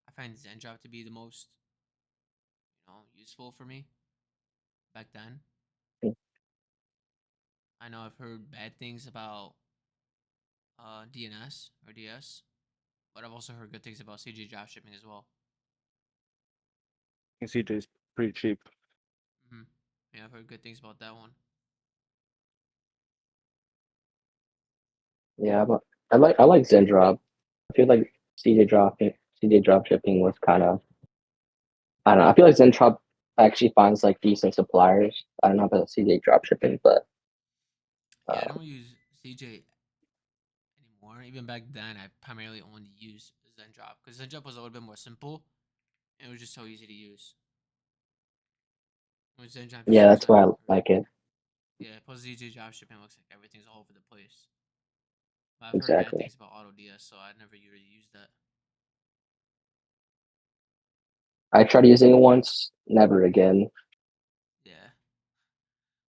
I find ZenDrop to be the most, useful for me back then. mm, I know I've heard bad things about DNS or DS, but I've also heard good things about CG dropshipping as well. CJ is pretty cheap. hmm Yeah, I've heard good things about that one. yeah, but I like ZenDrop. I feel like CJ drop shipping was kind of, I don't know. I feel like ZenDrop actually finds like decent suppliers. I don't know about CJ drop shipping, but Yeah, I uh, don't use CJ anymore. Even back then, I primarily only used ZenDrop because ZenDrop was a little bit more simple and it was just so easy to use. With ZenDrop, yeah, just that's kind why of, I like it. yeah, plus CJ dropshipping looks like everything's all over the place. But I've heard bad Exactly. things about Auto DS, so I never really used that. I tried using it once, never again. Yeah.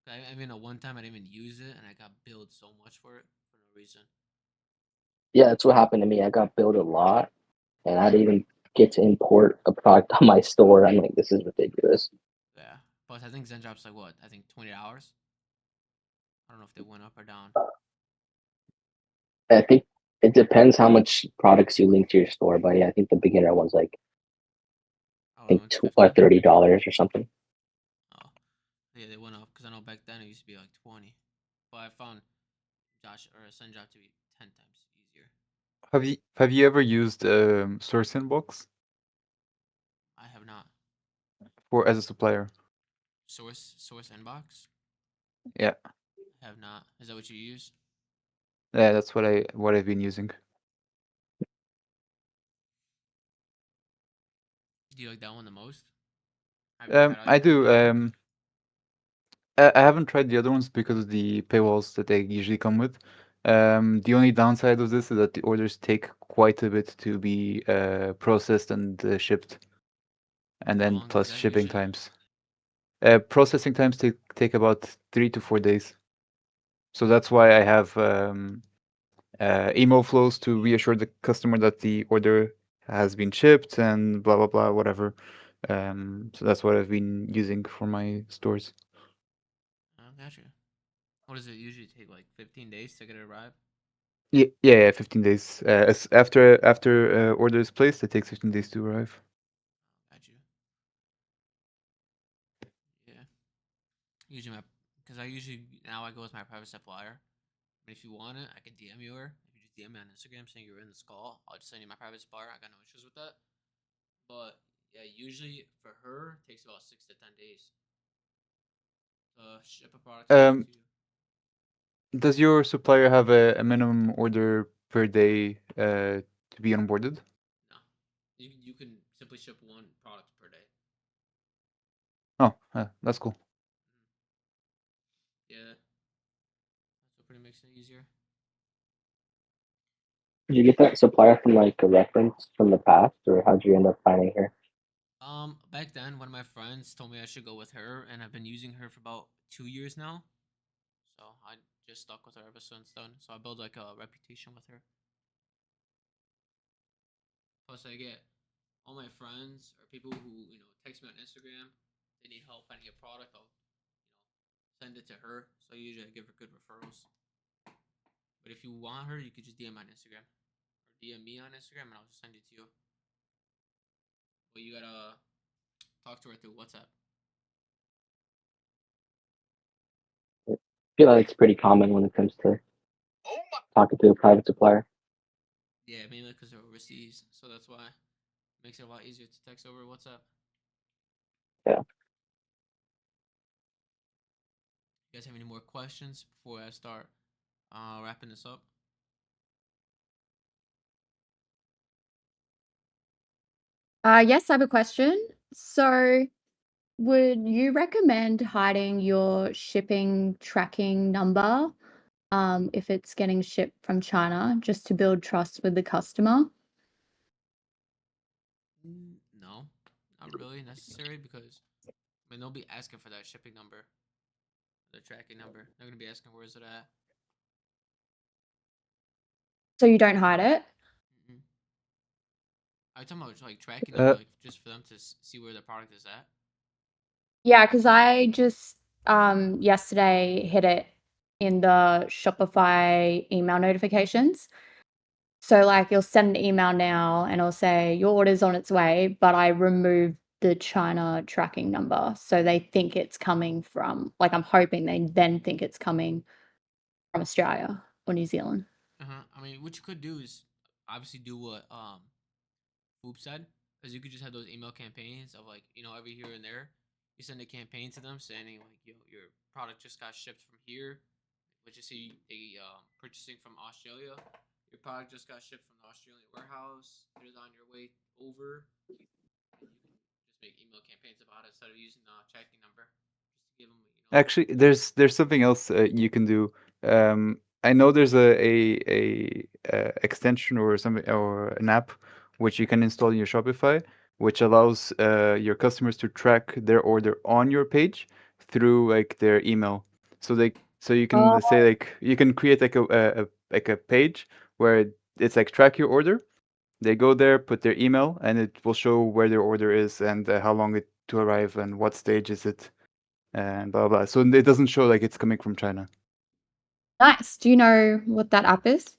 I mean, at one time I didn't even use it, and I got billed so much for it for no reason. Yeah, that's what happened to me. I got billed a lot, and I didn't even get to import a product on my store. I'm like, this is ridiculous. Yeah. Plus, I think ZenDrop's like what? I think 20 hours. I don't know if they went up or down. I think it depends how much products you link to your store, but yeah, I think the beginner one's like Oh, I it think went to or 50. $30 or something. Oh, yeah, they went up because I know back then it used to be like 20, but I found Josh or ZenDrop to be 10 times easier. Have you ever used Source Inbox I have not. for as a supplier? Source Inbox. Yeah, I have not. Is that what you use? yeah, that's what I've been using. Do you like that one the most? Have you tried I any do. other ones? I haven't tried the other ones because of the paywalls that they usually come with. The only downside of this is that the orders take quite a bit to be processed and shipped, and How then long is plus that shipping usually? times. Processing times take about 3 to 4 days. So that's why I have email flows to reassure the customer that the order has been shipped and blah blah blah whatever. So that's what I've been using for my stores. Oh, gotcha. What does it usually take? Like 15 days to get it arrived? Yeah, 15 days. After order is placed, it takes 15 days to arrive. Got you. Yeah. Usually because I usually now I go with my private supplier. But if you want it, I can DM you her. If you just DM me on Instagram saying you're in this call, I'll just send you my private supplier. I got no issues with that. But yeah, usually for her it takes about 6 to 10 days to ship a product from me Um, to you. does your supplier have a minimum order per day to be onboarded? No, you can simply ship one product per day. Oh, that's cool. Yeah, that's what pretty makes it easier. Did you get that supplier from like a reference from the past, or how'd you end up finding her? Back then, one of my friends told me I should go with her, and I've been using her for about 2 years now. So I just stuck with her ever since then. So I built like a reputation with her. Plus, I get all my friends or people who text me on Instagram. They need help finding a product. I'll send it to her. So usually I give her good referrals. But if you want her, you could just DM on Instagram or DM me on Instagram, and I'll just send it to you. But you gotta talk to her through WhatsApp. I feel like it's pretty common when it comes to talking to a private supplier. Yeah, mainly because they're overseas, so that's why it makes it a lot easier to text over WhatsApp. Yeah. You guys have any more questions before I start wrapping this up? Yes, I have a question. So, would you recommend hiding your shipping tracking number if it's getting shipped from China just to build trust with the customer? No, not really necessary because I mean they'll be asking for that shipping number, the tracking number. They're gonna be asking where's it at. So you don't hide it? Mm-mm. Are you talking about like tracking number, Uh, like just for them to see where the product is at? Yeah, because I just yesterday hit it in the Shopify email notifications. So like you'll send an email now and it'll say your order's on its way, but I removed the China tracking number. So they think it's coming from, like, I'm hoping they then think it's coming from Australia or New Zealand. I mean, what you could do is obviously do what Foop said, because you could just have those email campaigns of like every here and there, you send a campaign to them saying like your product just got shipped from here, which you see they purchasing from Australia. Your product just got shipped from the Australian warehouse. It is on your way over, and you can just make email campaigns about it instead of using the tracking number, just to give them Actually, there's something else you can do. I know there's a extension or something or an app which you can install in your Shopify, which allows your customers to track their order on your page through like their email. So you can Oh, say like you can create like a page where it's like track your order. They go there, put their email, and it will show where their order is and how long it to arrive and what stage is it and blah blah. So it doesn't show like it's coming from China. nice. Do you know what that app is?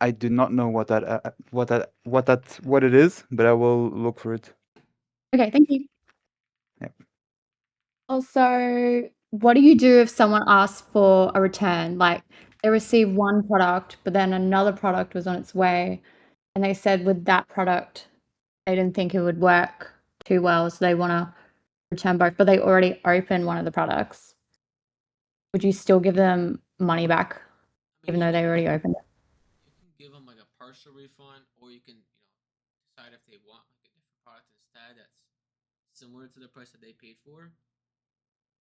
I do not know what it is, but I will look for it. Okay, thank you. Yeah. Also, what do you do if someone asks for a return? Like they received one product, but then another product was on its way, and they said with that product, they didn't think it would work too well, so they want to return both, but they already opened one of the products. Would you still give them money back, I mean, even though they already opened it? you can give them like a partial refund, or you can decide if they want like a different product instead that's similar to the price that they paid for.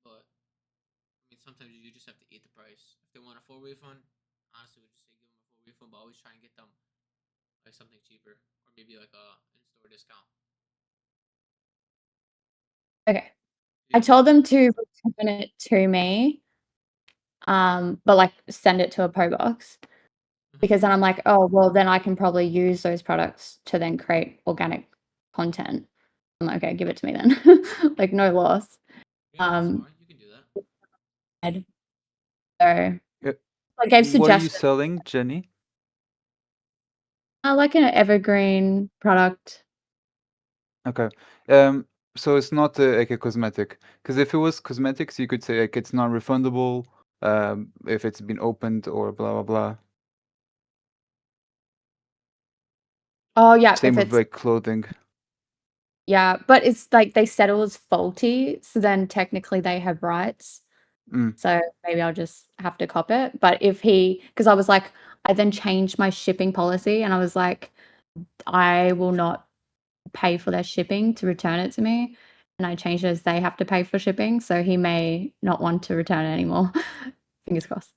But I mean, sometimes you just have to eat the price. If they want a full refund, honestly, would just say give them a full refund, but always try and get them like something cheaper or maybe like a in-store discount. Okay. I Yeah. told them to return it to me, but like send it to a PO box because then I'm like, oh, well, then I can probably use those products to then create organic content. I'm like, okay, give it to me then. Like, no loss. Yeah, that's Um, fine. You can do that. and so Uh, I gave What are you suggestions. selling, Jenny? I like an evergreen product. Okay. Um, so it's not like a cosmetic, because if it was cosmetics, you could say like it's non-refundable, if it's been opened or blah blah blah. Oh, yeah, Same if with it's like clothing. yeah, but it's like they said it was faulty, so then technically they have rights. Mm. So maybe I'll just have to cop it. But if because I was like, I then changed my shipping policy and I was like, I will not pay for their shipping to return it to me. And I changed it as they have to pay for shipping. So he may not want to return it anymore. Fingers crossed.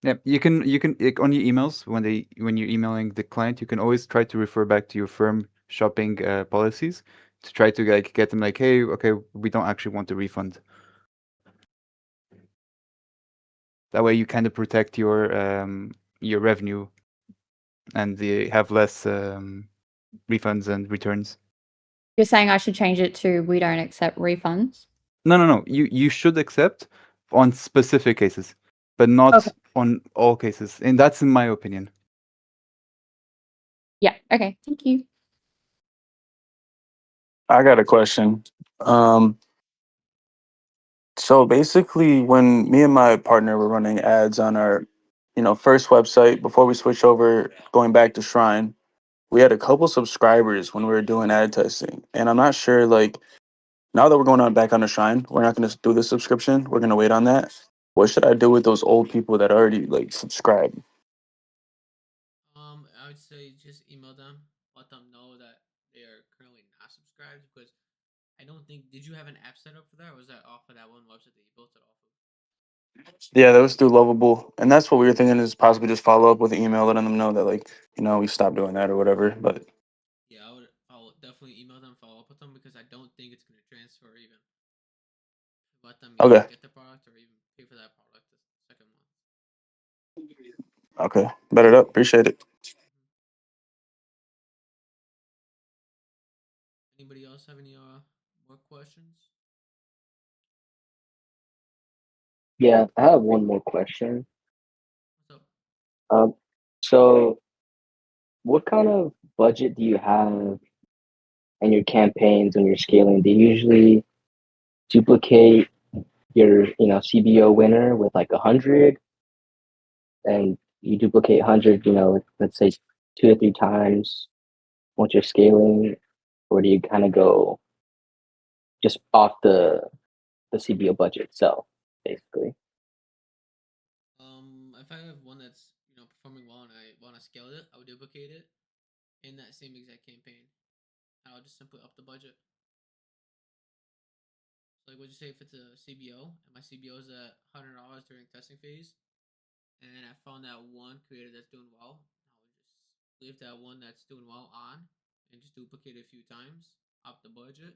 Yeah, you can like, on your emails when you're emailing the client, you can always try to refer back to your firm shopping policies to try to like get them like, hey, okay, we don't actually want a refund. That way you kind of protect your revenue and they have less refunds and returns. You're saying I should change it to we don't accept refunds? No, no, no. You should accept on specific cases, but not Okay. on all cases. And that's in my opinion. Yeah. Okay. Thank you. I got a question. Um, so basically, when me and my partner were running ads on our, first website before we switched over, going back to Shrine, we had a couple subscribers when we were doing ad testing, and I'm not sure like now that we're going on back on the Shrine, we're not going to do the subscription. We're going to wait on that. what should I do with those old people that already like subscribe? I would say just email them, let them know that they are currently not subscribed because I don't think. Did you have an app set up for that, or was that off of that one website that you built it off of? Yeah, that was through Lovable, and that's what we were thinking is possibly just follow up with an email, letting them know that like we stopped doing that or whatever. But Yeah, I'll definitely email them, follow up with them because I don't think it's gonna transfer even. Let them either okay, get the product or even pay for that product the second month. okay, better up. Appreciate it. Anybody else have any more questions? Yeah, I have one more question. What's up? So what kind of budget do you have in your campaigns when you're scaling? Do you usually duplicate your, CBO winner with like 100, and you duplicate 100, let's say 2 or 3 times once you're scaling, or do you kind of go just off the CBO budget itself, basically? If I have one that's performing well and I want to scale it, I would duplicate it in that same exact campaign, and I'll just simply up the budget. So like, would you say if it's a CBO and my CBO is at $100 during testing phase, and I found that one creator that's doing well, I would just leave that one that's doing well on, and just duplicate it a few times, up the budget,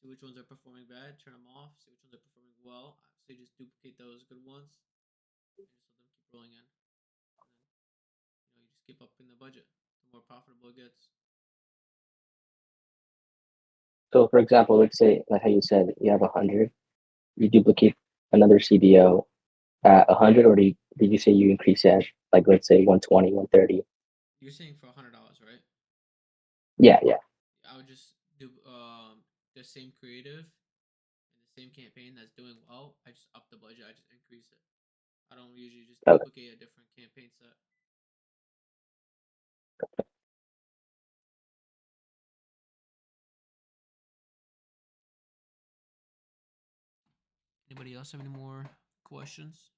see which ones are performing bad, turn them off, see which ones are performing well, so you just duplicate those good ones, and just let them keep rolling in. And then you just keep up in the budget. The more profitable it gets. So, for example, let's say, like how you said, you have 100, you duplicate another CBO at 100, or did you say you increase it at, like, let's say 120, 130? You're saying for $100, right? Yeah, yeah. I would just do the same creative and the same campaign that's doing well. I just up the budget. I just increase it. I don't usually just Okay. duplicate a different campaign set. Anybody else have any more questions?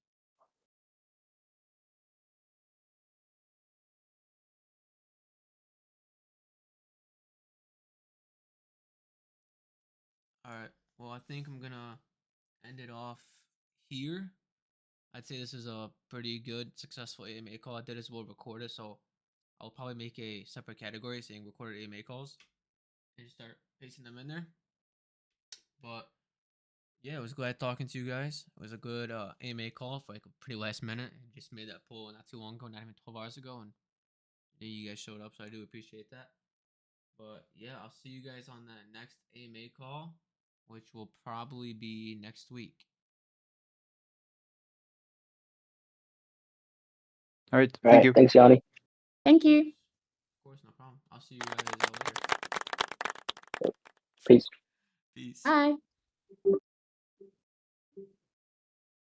All right. Well, I think I'm gonna end it off here. I'd say this is a pretty good, successful AMA call. I did as well recorded, so I'll probably make a separate category saying recorded AMA calls and just start pasting them in there. But yeah, it was glad talking to you guys. It was a good AMA call for like a pretty last minute. I just made that poll not too long ago, not even 12 hours ago, and yeah, you guys showed up, so I do appreciate that. But yeah, I'll see you guys on the next AMA call, which will probably be next week. All right. All Thank right. you. Thanks, Yanni. Thank you. Of course, no problem. I'll see you guys later. Peace. Peace. Bye.